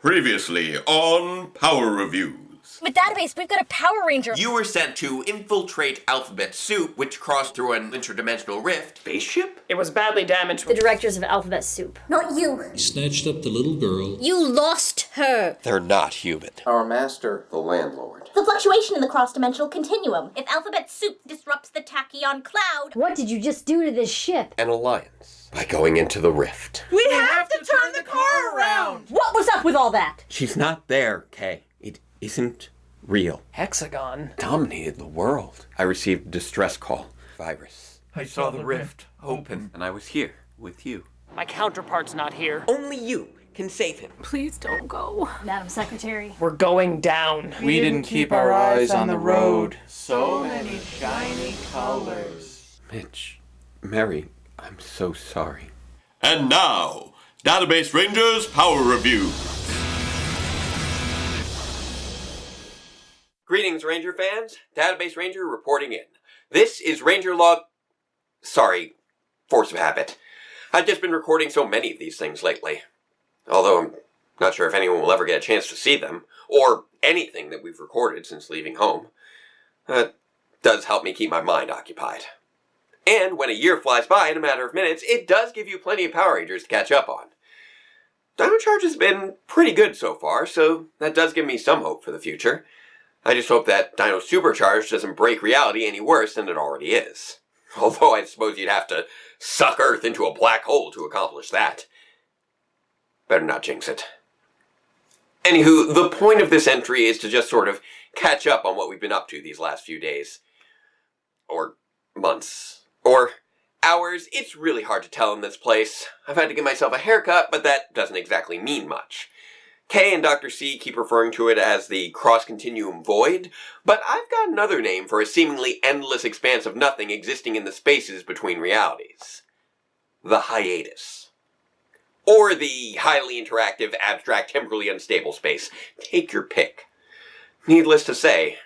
Previously on Power Reviews. With database, we've got a Power Ranger. You were sent to infiltrate Alphabet Soup, which crossed through an interdimensional rift. Spaceship? It was badly damaged. The directors of Alphabet Soup. Not you. He snatched up the little girl. You lost her. They're not human. Our master, the landlord. The fluctuation in the cross-dimensional continuum. If Alphabet Soup disrupts the tachyon cloud... What did you just do to this ship? An alliance. By going into the rift. We have to turn the car around! What was up with all that? She's not there, Kay. It isn't real. Hexagon. Dominated the world. I received a distress call. Virus. I saw the rift open. And I was here with you. My counterpart's not here. Only you can save him. Please don't go. Madam Secretary. We're going down. We didn't keep our eyes on the road. So many shiny colors. Mitch, Mary, I'm so sorry. And now, Database Rangers Power Review. Greetings, Ranger fans. Database Ranger reporting in. This is Ranger Log... Sorry, Force of Habit. I've just been recording so many of these things lately. Although I'm not sure if anyone will ever get a chance to see them, or anything that we've recorded since leaving home. That does help me keep my mind occupied. And when a year flies by in a matter of minutes, it does give you plenty of Power Rangers to catch up on. Dino Charge has been pretty good so far, so that does give me some hope for the future. I just hope that Dino Supercharge doesn't break reality any worse than it already is. Although I suppose you'd have to suck Earth into a black hole to accomplish that. Better not jinx it. Anywho, the point of this entry is to just sort of catch up on what we've been up to these last few days. Or months. Or hours. It's really hard to tell in this place. I've had to give myself a haircut, but that doesn't exactly mean much. Kay and Dr. C keep referring to it as the cross-continuum void, but I've got another name for a seemingly endless expanse of nothing existing in the spaces between realities. The hiatus. Or the highly interactive, abstract, temporally unstable space. Take your pick. Needless to say,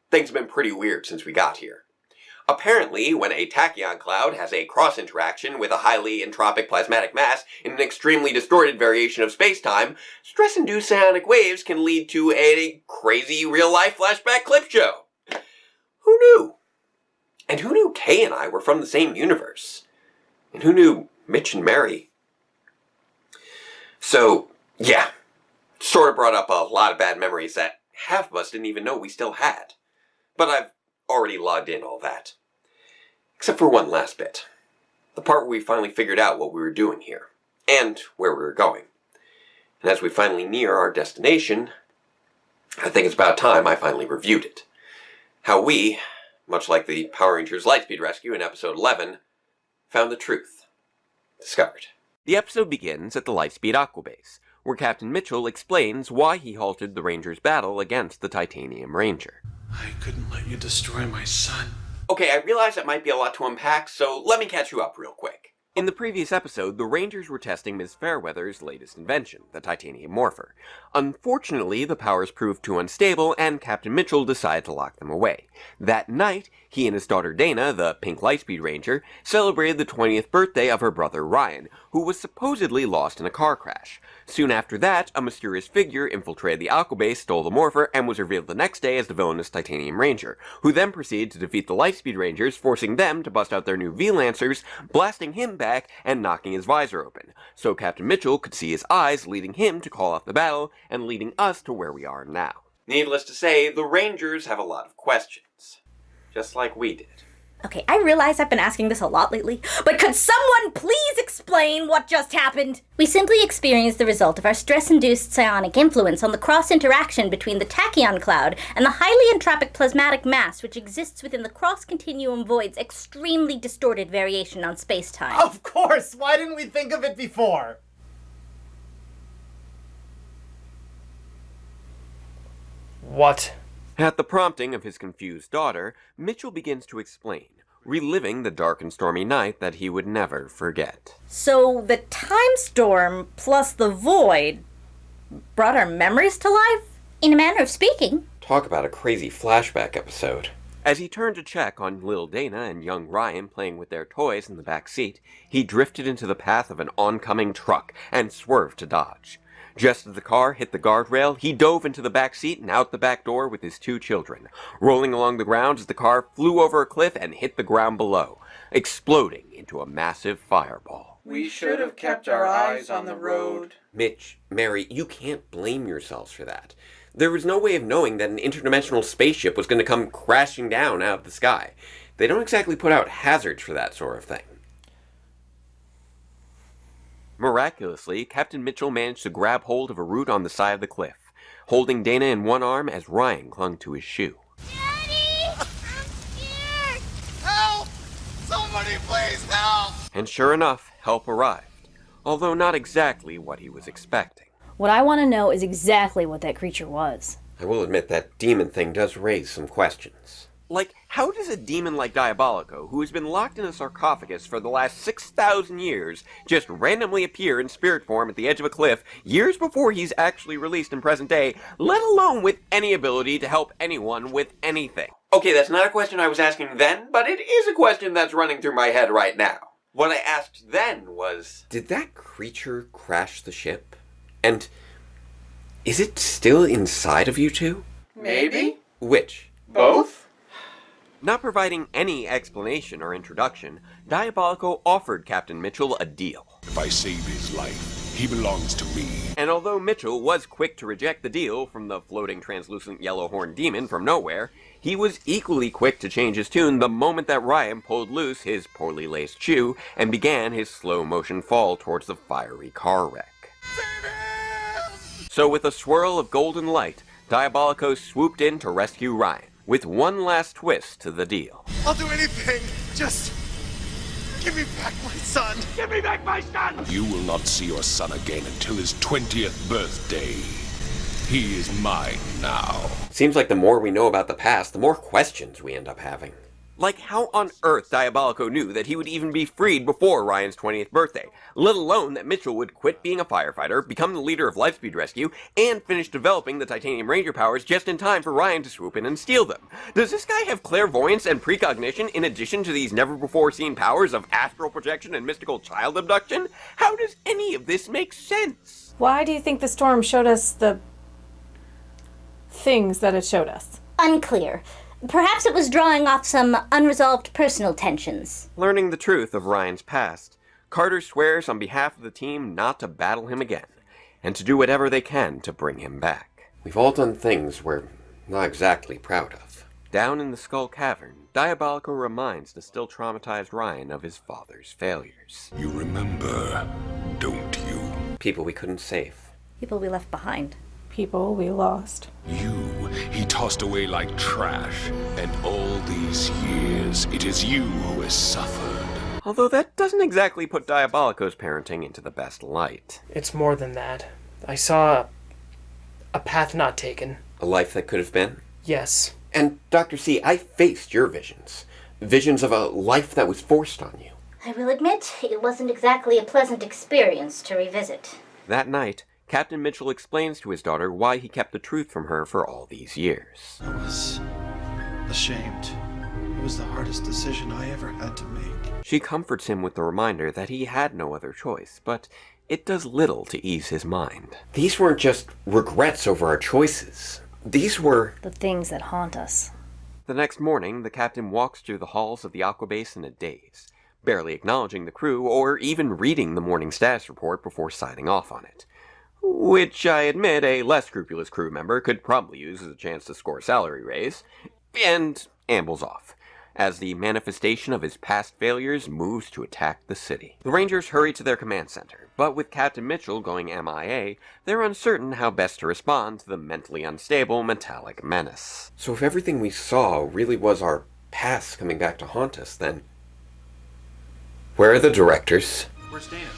things have been pretty weird since we got here. Apparently, when a tachyon cloud has a cross-interaction with a highly entropic plasmatic mass in an extremely distorted variation of space-time, stress-induced psionic waves can lead to a crazy real-life flashback clip show. Who knew? And who knew Kay and I were from the same universe? And who knew Mitch and Mary? So, yeah, sort of brought up a lot of bad memories that half of us didn't even know we still had. But I've already logged in all that. Except for one last bit. The part where we finally figured out what we were doing here. And where we were going. And as we finally near our destination, I think it's about time I finally reviewed it. How we, much like the Power Rangers Lightspeed Rescue in episode 11, found the truth. Discovered. The episode begins at the Lightspeed Aquabase, where Captain Mitchell explains why he halted the Rangers' battle against the Titanium Ranger. I couldn't let you destroy my son. Okay, I realize that might be a lot to unpack, so let me catch you up real quick. In the previous episode, the Rangers were testing Ms. Fairweather's latest invention, the Titanium Morpher. Unfortunately, the powers proved too unstable, and Captain Mitchell decided to lock them away. That night, he and his daughter Dana, the Pink Lightspeed Ranger, celebrated the 20th birthday of her brother Ryan, who was supposedly lost in a car crash. Soon after that, a mysterious figure infiltrated the Aquabase, stole the Morpher, and was revealed the next day as the villainous Titanium Ranger, who then proceeded to defeat the Lightspeed Rangers, forcing them to bust out their new V-Lancers, blasting him back and knocking his visor open, so Captain Mitchell could see his eyes, leading him to call off the battle, and leading us to where we are now. Needless to say, the Rangers have a lot of questions. Just like we did. Okay, I realize I've been asking this a lot lately, but could someone please explain what just happened? We simply experienced the result of our stress-induced psionic influence on the cross-interaction between the tachyon cloud and the highly entropic plasmatic mass which exists within the cross-continuum void's extremely distorted variation on space-time. Of course! Why didn't we think of it before? What? At the prompting of his confused daughter, Mitchell begins to explain, reliving the dark and stormy night that he would never forget. So the time storm plus the void brought our memories to life? In a manner of speaking. Talk about a crazy flashback episode. As he turned to check on little Dana and young Ryan playing with their toys in the back seat, he drifted into the path of an oncoming truck and swerved to dodge. Just as the car hit the guardrail, he dove into the back seat and out the back door with his 2 children, rolling along the ground as the car flew over a cliff and hit the ground below, exploding into a massive fireball. We should have kept our eyes on the road. Mitch, Mary, you can't blame yourselves for that. There was no way of knowing that an interdimensional spaceship was going to come crashing down out of the sky. They don't exactly put out hazards for that sort of thing. Miraculously, Captain Mitchell managed to grab hold of a root on the side of the cliff, holding Dana in one arm as Ryan clung to his shoe. Daddy! I'm scared! Help! Somebody please help! And sure enough, help arrived, although not exactly what he was expecting. What I want to know is exactly what that creature was. I will admit that demon thing does raise some questions. Like, how does a demon like Diabolico, who has been locked in a sarcophagus for the last 6,000 years, just randomly appear in spirit form at the edge of a cliff years before he's actually released in present day, let alone with any ability to help anyone with anything? Okay, that's not a question I was asking then, but it is a question that's running through my head right now. What I asked then was, did that creature crash the ship? And is it still inside of you two? Maybe? Which? Both? Not providing any explanation or introduction, Diabolico offered Captain Mitchell a deal. If I save his life, he belongs to me. And although Mitchell was quick to reject the deal from the floating translucent yellow-horned demon from nowhere, he was equally quick to change his tune the moment that Ryan pulled loose his poorly laced shoe and began his slow-motion fall towards the fiery car wreck. So with a swirl of golden light, Diabolico swooped in to rescue Ryan, with one last twist to the deal. I'll do anything. Just give me back my son. Give me back my son. You will not see your son again until his 20th birthday. He is mine now. Seems like the more we know about the past, the more questions we end up having. Like how on earth Diabolico knew that he would even be freed before Ryan's 20th birthday, let alone that Mitchell would quit being a firefighter, become the leader of Lightspeed Rescue, and finish developing the Titanium Ranger powers just in time for Ryan to swoop in and steal them. Does this guy have clairvoyance and precognition in addition to these never-before-seen powers of astral projection and mystical child abduction? How does any of this make sense? Why do you think the storm showed us the things that it showed us? Unclear. Perhaps it was drawing off some unresolved personal tensions. Learning the truth of Ryan's past, Carter swears on behalf of the team not to battle him again, and to do whatever they can to bring him back. We've all done things we're not exactly proud of. Down in the Skull Cavern, Diabolico reminds the still traumatized Ryan of his father's failures. You remember, don't you? People we couldn't save. People we left behind. People we lost. You, he tossed away like trash. And all these years, it is you who has suffered. Although that doesn't exactly put Diabolico's parenting into the best light. It's more than that. I saw a path not taken. A life that could have been? Yes. And Dr. C, I faced your visions. Visions of a life that was forced on you. I will admit, it wasn't exactly a pleasant experience to revisit. That night, Captain Mitchell explains to his daughter why he kept the truth from her for all these years. I was ashamed. It was the hardest decision I ever had to make. She comforts him with the reminder that he had no other choice, but it does little to ease his mind. These weren't just regrets over our choices. These were the things that haunt us. The next morning, the captain walks through the halls of the Aquabase in a daze, barely acknowledging the crew or even reading the morning status report before signing off on it. Which I admit a less scrupulous crew member could probably use as a chance to score a salary raise, and ambles off, as the manifestation of his past failures moves to attack the city. The Rangers hurry to their command center, but with Captain Mitchell going MIA, they're uncertain how best to respond to the mentally unstable metallic menace. So if everything we saw really was our past coming back to haunt us, then where are the directors? Where's Dana?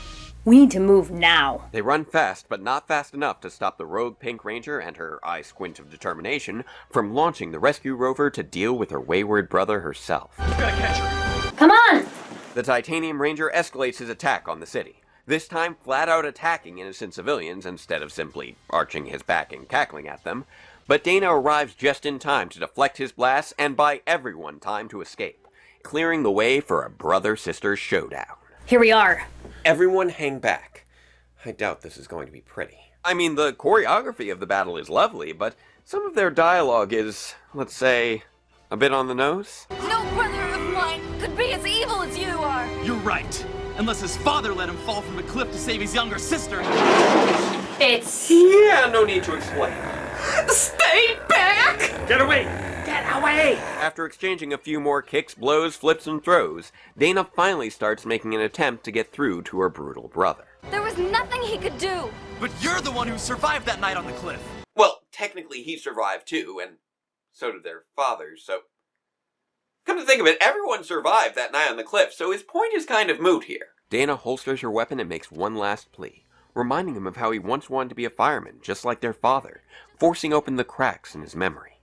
We need to move now. They run fast, but not fast enough to stop the rogue Pink Ranger and her eye squint of determination from launching the rescue rover to deal with her wayward brother herself. We gotta catch her. Come on! The Titanium Ranger escalates his attack on the city, this time flat out attacking innocent civilians instead of simply arching his back and cackling at them. But Dana arrives just in time to deflect his blasts and buy everyone time to escape, clearing the way for a brother-sister showdown. Here we are. Everyone hang back. I doubt this is going to be pretty. I mean, the choreography of the battle is lovely, but some of their dialogue is, let's say, a bit on the nose. No brother of mine could be as evil as you are. You're right. Unless his father let him fall from a cliff to save his younger sister. It's... Yeah, no need to explain. Stay back! Get away! Get away! After exchanging a few more kicks, blows, flips, and throws, Dana finally starts making an attempt to get through to her brutal brother. There was nothing he could do. But you're the one who survived that night on the cliff. Well, technically he survived too, and so did their fathers, so... Come to think of it, everyone survived that night on the cliff, so his point is kind of moot here. Dana holsters her weapon and makes one last plea, reminding him of how he once wanted to be a fireman, just like their father, forcing open the cracks in his memory.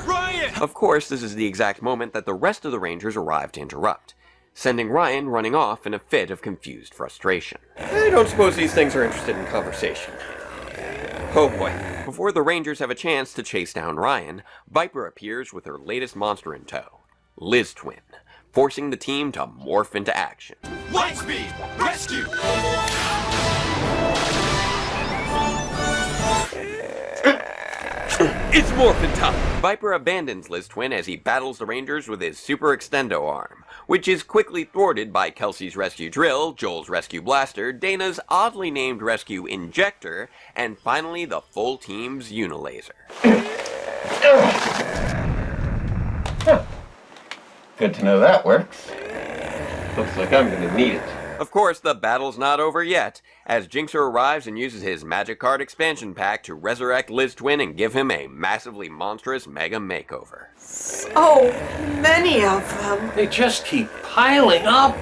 Ryan! Of course, this is the exact moment that the rest of the Rangers arrive to interrupt, sending Ryan running off in a fit of confused frustration. I don't suppose these things are interested in conversation. Oh boy. Before the Rangers have a chance to chase down Ryan, Viper appears with her latest monster in tow, Liz Twin, forcing the team to morph into action. Lightspeed Rescue! It's morphin' time! Viper abandons Liz Twin as he battles the Rangers with his super extendo arm, which is quickly thwarted by Kelsey's rescue drill, Joel's rescue blaster, Dana's oddly named rescue injector, and finally the full team's unilaser. Good to know that works. Looks like I'm gonna need it. Of course, the battle's not over yet, as Jinxer arrives and uses his Magic Card expansion pack to resurrect Liz Twin and give him a massively monstrous mega makeover. So many of them. They just keep piling up.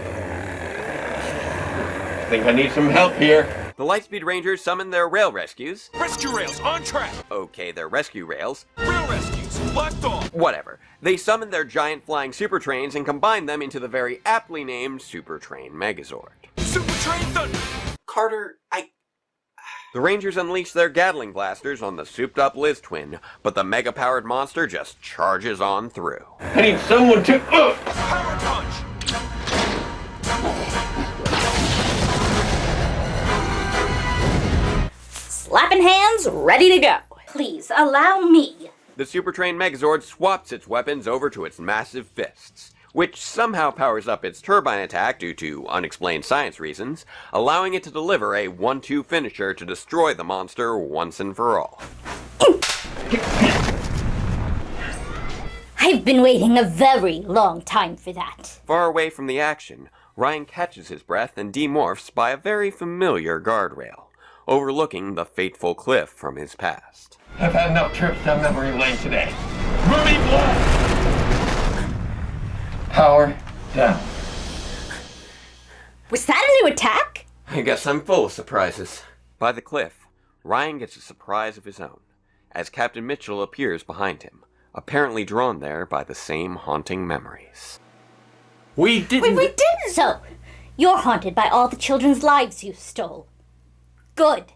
I think I need some help here. The Lightspeed Rangers summon their rail rescues. Rescue rails on track! Okay, they're rescue rails. Rail rescues, locked on! Whatever. They summon their giant flying super trains and combine them into the very aptly named Super Train Megazord. Super Train Thunder! Carter, The Rangers unleash their Gatling blasters on the souped-up Liz Twin, but the mega-powered monster just charges on through. I need someone to... Power punch! Slapping hands, ready to go. Please, allow me. The Super Train Megazord swaps its weapons over to its massive fists, which somehow powers up its turbine attack due to unexplained science reasons, allowing it to deliver a 1-2 finisher to destroy the monster once and for all. I've been waiting a very long time for that. Far away from the action, Ryan catches his breath and demorphs by a very familiar guardrail, overlooking the fateful cliff from his past. I've had enough trips down memory lane today. Ruby Blood! Power down. Was that a new attack? I guess I'm full of surprises. By the cliff, Ryan gets a surprise of his own, as Captain Mitchell appears behind him, apparently drawn there by the same haunting memories. We didn't! So, you're haunted by all the children's lives you stole. Good.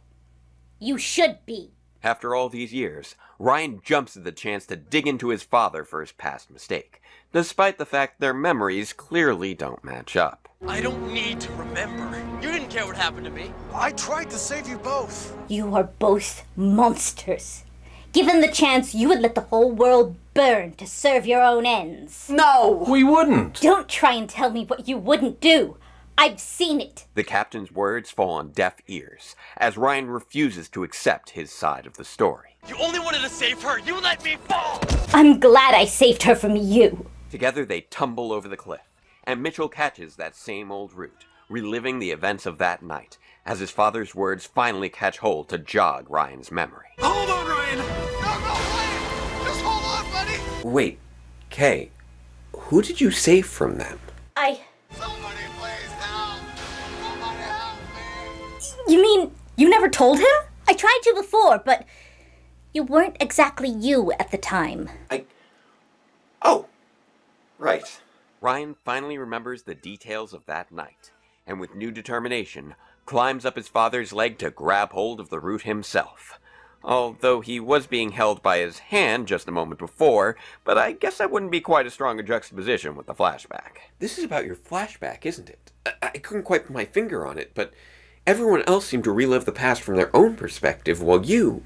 You should be. After all these years, Ryan jumps at the chance to dig into his father for his past mistake, despite the fact their memories clearly don't match up. I don't need to remember. You didn't care what happened to me. I tried to save you both. You are both monsters. Given the chance, you would let the whole world burn to serve your own ends. No! We wouldn't. Don't try and tell me what you wouldn't do. I've seen it. The captain's words fall on deaf ears, as Ryan refuses to accept his side of the story. You only wanted to save her. You let me fall! I'm glad I saved her from you. Together they tumble over the cliff, and Mitchell catches that same old route, reliving the events of that night, as his father's words finally catch hold to jog Ryan's memory. Hold on, Ryan! No, wait! Just hold on, buddy! Wait, Kay, who did you save from them? Somebody please help! Somebody help me! You mean you never told him? I tried to before, but you weren't exactly you at the time. Oh, right. Ryan finally remembers the details of that night, and with new determination, climbs up his father's leg to grab hold of the root himself. Although he was being held by his hand just a moment before, but I guess that wouldn't be quite as strong a juxtaposition with the flashback. This is about your flashback, isn't it? I couldn't quite put my finger on it, but Everyone else seemed to relive the past from their own perspective, while you...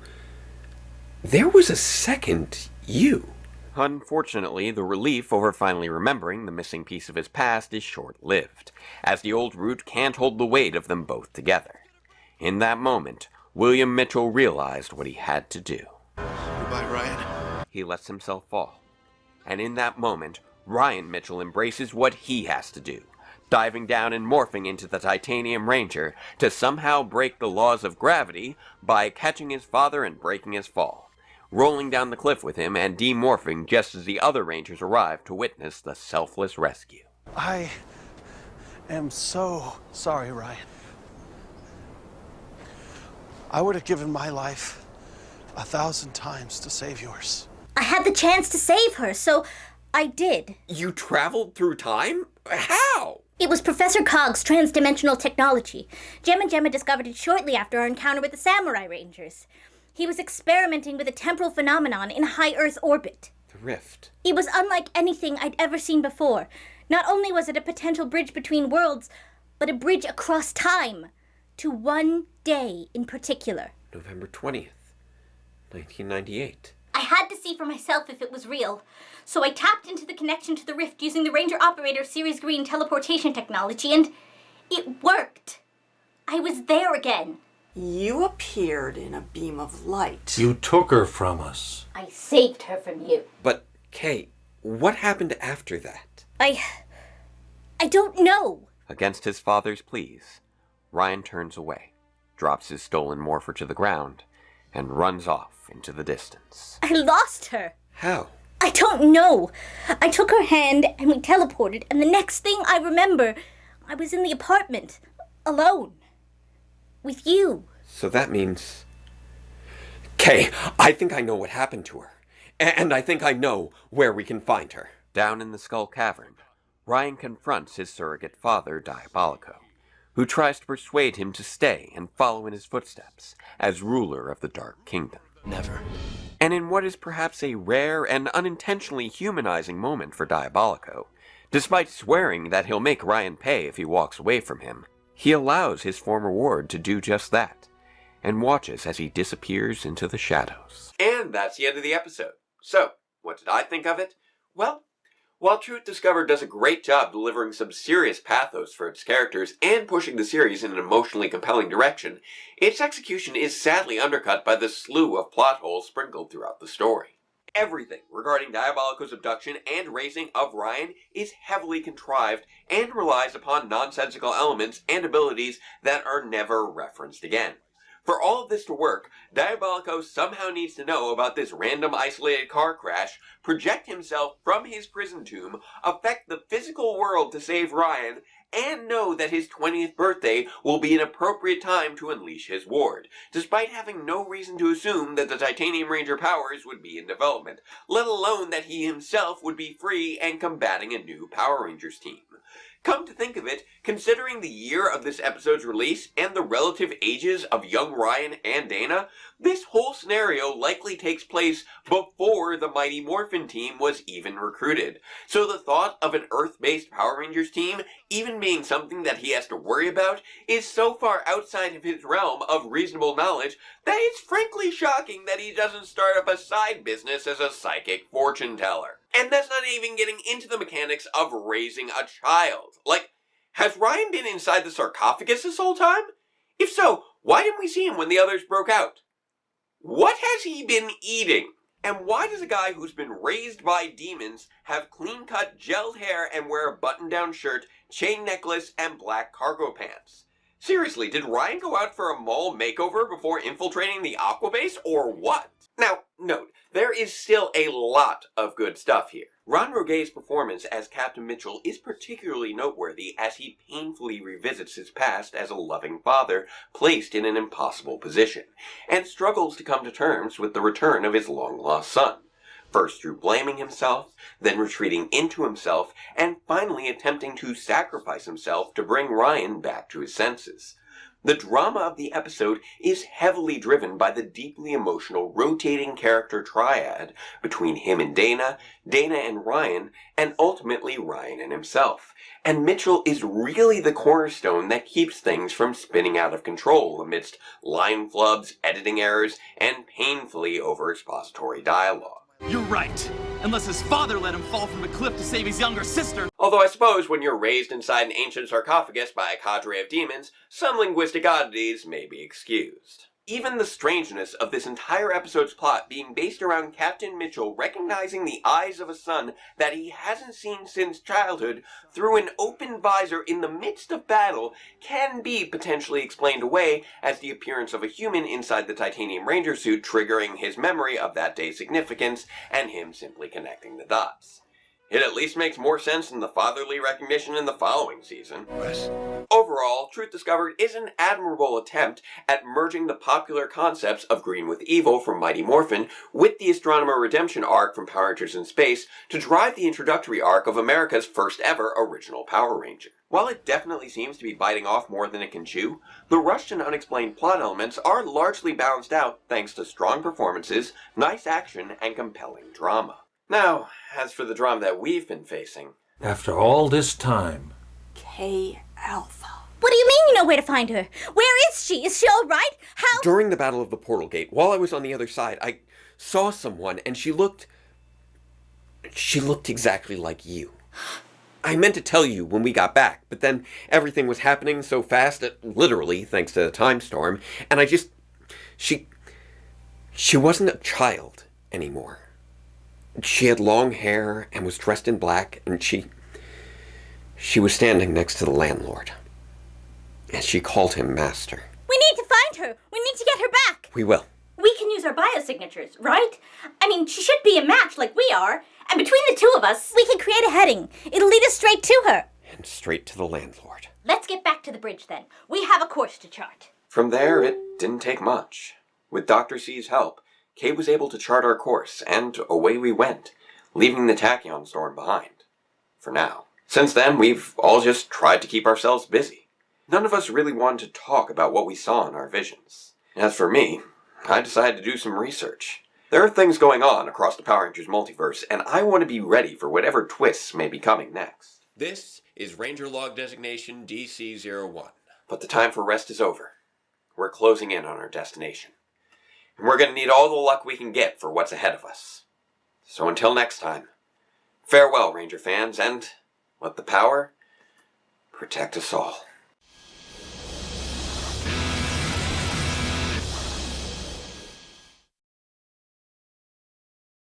There was a second you. Unfortunately, the relief over finally remembering the missing piece of his past is short-lived, as the old root can't hold the weight of them both together. In that moment, William Mitchell realized what he had to do. Goodbye, Ryan. He lets himself fall. And in that moment, Ryan Mitchell embraces what he has to do, diving down and morphing into the Titanium Ranger to somehow break the laws of gravity by catching his father and breaking his fall, rolling down the cliff with him and demorphing just as the other Rangers arrive to witness the selfless rescue. I am so sorry, Ryan. I would have given my life 1,000 times to save yours. I had the chance to save her, so I did. You traveled through time? How? It was Professor Cog's transdimensional technology. Jem and Gemma discovered it shortly after our encounter with the Samurai Rangers. He was experimenting with a temporal phenomenon in high Earth orbit. The rift. It was unlike anything I'd ever seen before. Not only was it a potential bridge between worlds, but a bridge across time. To one day in particular. November 20th, 1998. I had to see for myself if it was real. So I tapped into the connection to the rift using the Ranger Operator Series Green teleportation technology, and it worked. I was there again. You appeared in a beam of light. You took her from us. I saved her from you. But, Kay, what happened after that? I don't know. Against his father's pleas, Ryan turns away, drops his stolen morpher to the ground, and runs off into the distance. I lost her. How? I don't know. I took her hand and we teleported, and the next thing I remember, I was in the apartment, alone. With you. So that means... Kay, I think I know what happened to her. And I think I know where we can find her. Down in the Skull Cavern, Ryan confronts his surrogate father, Diabolico, who tries to persuade him to stay and follow in his footsteps as ruler of the Dark Kingdom. Never. And in what is perhaps a rare and unintentionally humanizing moment for Diabolico, despite swearing that he'll make Ryan pay if he walks away from him, he allows his former ward to do just that, and watches as he disappears into the shadows. And that's the end of the episode. So, what did I think of it? Well, while Truth Discovered does a great job delivering some serious pathos for its characters and pushing the series in an emotionally compelling direction, its execution is sadly undercut by the slew of plot holes sprinkled throughout the story. Everything regarding Diabolico's abduction and raising of Ryan is heavily contrived and relies upon nonsensical elements and abilities that are never referenced again. For all of this to work, Diabolico somehow needs to know about this random isolated car crash, project himself from his prison tomb, affect the physical world to save Ryan, and know that his 20th birthday will be an appropriate time to unleash his ward, despite having no reason to assume that the Titanium Ranger powers would be in development, let alone that he himself would be free and combating a new Power Rangers team. Come to think of it, considering the year of this episode's release and the relative ages of young Ryan and Dana, this whole scenario likely takes place before the Mighty Morphin team was even recruited. So the thought of an Earth-based Power Rangers team even being something that he has to worry about is so far outside of his realm of reasonable knowledge that it's frankly shocking that he doesn't start up a side business as a psychic fortune teller. And that's not even getting into the mechanics of raising a child. Like, has Ryan been inside the sarcophagus this whole time? If so, why didn't we see him when the others broke out? What has he been eating? And why does a guy who's been raised by demons have clean-cut gelled hair and wear a button-down shirt, chain necklace, and black cargo pants? Seriously, did Ryan go out for a mall makeover before infiltrating the Aquabase, or what? Now, note, there is still a lot of good stuff here. Ron Roget's performance as Captain Mitchell is particularly noteworthy as he painfully revisits his past as a loving father placed in an impossible position, and struggles to come to terms with the return of his long-lost son. First through blaming himself, then retreating into himself, and finally attempting to sacrifice himself to bring Ryan back to his senses. The drama of the episode is heavily driven by the deeply emotional rotating character triad between him and Dana, Dana and Ryan, and ultimately Ryan and himself. And Mitchell is really the cornerstone that keeps things from spinning out of control amidst line flubs, editing errors, and painfully over-expository dialogue. You're right. Unless his father let him fall from a cliff to save his younger sister. Although I suppose when you're raised inside an ancient sarcophagus by a cadre of demons, some linguistic oddities may be excused. Even the strangeness of this entire episode's plot being based around Captain Mitchell recognizing the eyes of a son that he hasn't seen since childhood through an open visor in the midst of battle can be potentially explained away as the appearance of a human inside the Titanium Ranger suit triggering his memory of that day's significance and him simply connecting the dots. It at least makes more sense than the fatherly recognition in the following season. Overall, Truth Discovered is an admirable attempt at merging the popular concepts of Green with Evil from Mighty Morphin with the Astronomer Redemption arc from Power Rangers in Space to drive the introductory arc of America's first ever original Power Ranger. While it definitely seems to be biting off more than it can chew, the rushed and unexplained plot elements are largely balanced out thanks to strong performances, nice action, and compelling drama. Now, as for the drama that we've been facing... After all this time... K-Alpha. What do you mean you know where to find her? Where is she? Is she alright? How— During the Battle of the Portal Gate, while I was on the other side, I saw someone, and she looked exactly like you. I meant to tell you when we got back, but then everything was happening so fast, literally, thanks to the time storm, and I just... She wasn't a child anymore. She had long hair and was dressed in black, and she was standing next to the landlord. And she called him Master. We need to find her! We need to get her back! We will. We can use our biosignatures, right? I mean, she should be a match like we are. And between the two of us, we can create a heading. It'll lead us straight to her. And straight to the landlord. Let's get back to the bridge then. We have a course to chart. From there, it didn't take much. With Dr. C's help, Kay was able to chart our course, and away we went, leaving the Tachyon storm behind. For now. Since then, we've all just tried to keep ourselves busy. None of us really wanted to talk about what we saw in our visions. As for me, I decided to do some research. There are things going on across the Power Rangers multiverse, and I want to be ready for whatever twists may be coming next. This is Ranger Log Designation DC-01. But the time for rest is over. We're closing in on our destination. And we're going to need all the luck we can get for what's ahead of us. So until next time, farewell, Ranger fans, and let the power protect us all.